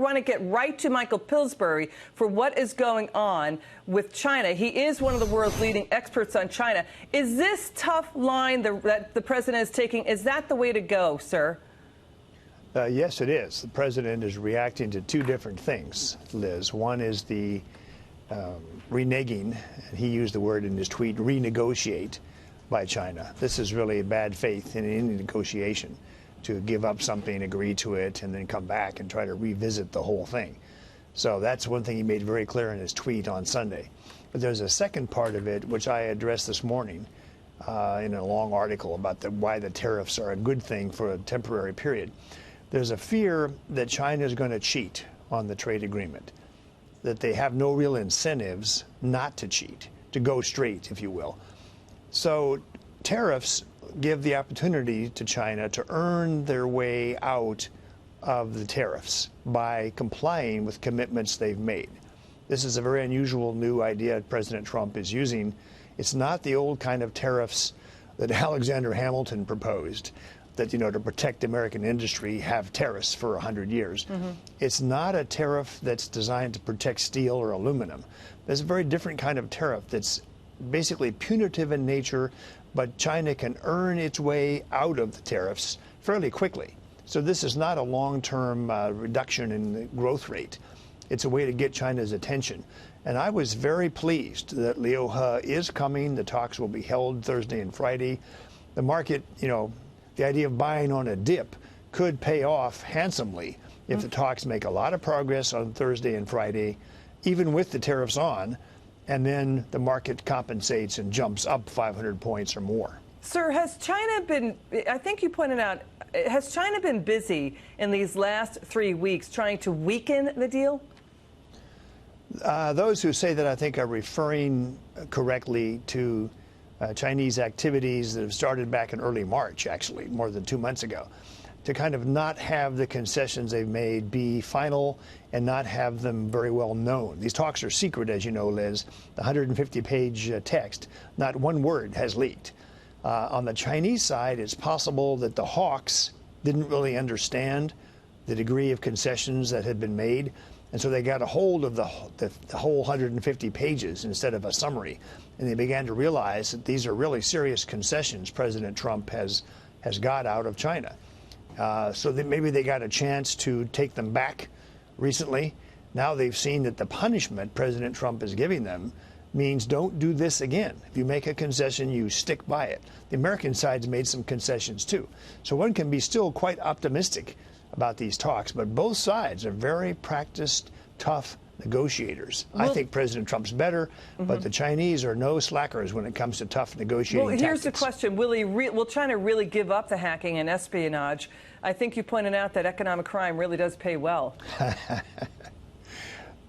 want to get right to Michael Pillsbury for what is going on with China. He is one of the world's leading experts on China. Is this tough line that the president is taking, is that the way to go, sir? Yes, it is. The president is reacting to two different things, Liz. One is the reneging, and he used the word in his tweet, renegotiate by China. This is really bad faith in any negotiation, to give up something, agree to it, and then come back and try to revisit the whole thing. So that's one thing he made very clear in his tweet on Sunday. But there's a second part of it, which I addressed this morning in a long article about why the tariffs are a good thing for a temporary period. There's a fear that China is going to cheat on the trade agreement, that they have no real incentives not to cheat, to go straight, if you will. So tariffs give the opportunity to China to earn their way out of the tariffs by complying with commitments they've made. This is a very unusual new idea President Trump is using. It's not the old kind of tariffs that Alexander Hamilton proposed, that, you know, to protect American industry, have tariffs for 100 years. It's not a tariff that's designed to protect steel or aluminum. There's a very different kind of tariff that's basically punitive in nature, but China can earn its way out of the tariffs fairly quickly. So this is not a long-term reduction in the growth rate. It's a way to get China's attention. And I was very pleased that Liu He is coming. The talks will be held Thursday and Friday. The market, you know, the idea of buying on a dip could pay off handsomely if the talks make a lot of progress on Thursday and Friday, even with the tariffs on, and then the market compensates and jumps up 500 points or more. Sir, has China been, I think you pointed out, has China been busy in these last 3 weeks trying to weaken the deal? Those who say that, I think, are referring correctly to Chinese activities that have started back in early March, actually, more than 2 months ago, to kind of not have the concessions they've made be final and not have them very well known. These talks are secret, as you know, Liz. The 150-page text, not one word has leaked. On the Chinese side, it's possible that the hawks didn't really understand the degree of concessions that had been made, and so they got a hold of the whole 150 pages instead of a summary, and they began to realize that these are really serious concessions President Trump has got out of China. So that maybe they got a chance to take them back recently. Now they've seen that the punishment President Trump is giving them means don't do this again. If you make a concession, you stick by it. The American side's made some concessions too. So one can be still quite optimistic about these talks, but both sides are very practiced, tough negotiators. I think President Trump's better, but the Chinese are no slackers when it comes to tough negotiating tactics. Well, here's the question. Will China really give up the hacking and espionage? I think you pointed out that economic crime really does pay well.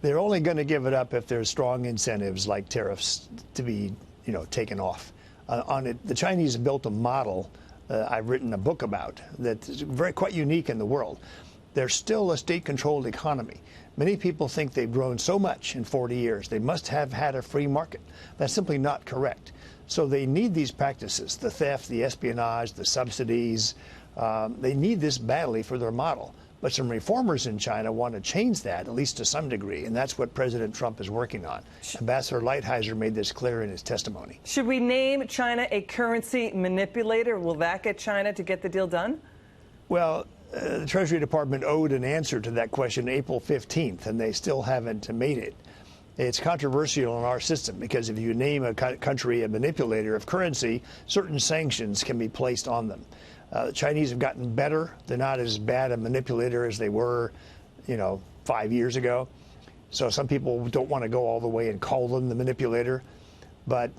They're only going to give it up if there's strong incentives like tariffs to be, you know, taken off. The Chinese have built a model I've written a book about that's quite unique in the world. They're still a state-controlled economy. Many people think they've grown so much in 40 years, they must have had a free market. That's simply not correct. So they need these practices, the theft, the espionage, the subsidies. They need this badly for their model. But some reformers in China want to change that, at least to some degree, and that's what President Trump is working on. Ambassador Lighthizer made this clear in his testimony. Should we name China a currency manipulator? Will that get China to get the deal done? Well, the Treasury Department owed an answer to that question April 15th, and they still haven't made it. It's controversial in our system because if you name a country a manipulator of currency, certain sanctions can be placed on them. The Chinese have gotten better. They're not as bad a manipulator as they were, you know, 5 years ago. So some people don't want to go all the way and call them the manipulator. But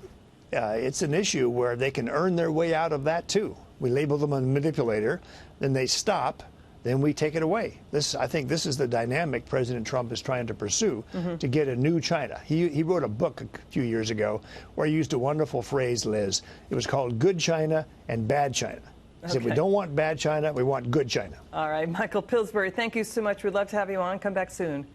it's an issue where they can earn their way out of that, too. We label them a manipulator, then they stop, then we take it away. I think this is the dynamic President Trump is trying to pursue to get a new China. He wrote a book a few years ago where he used a wonderful phrase, Liz. It was called Good China and Bad China. He said, we don't want bad China, we want good China. All right, Michael Pillsbury, thank you so much. We'd love to have you on. Come back soon.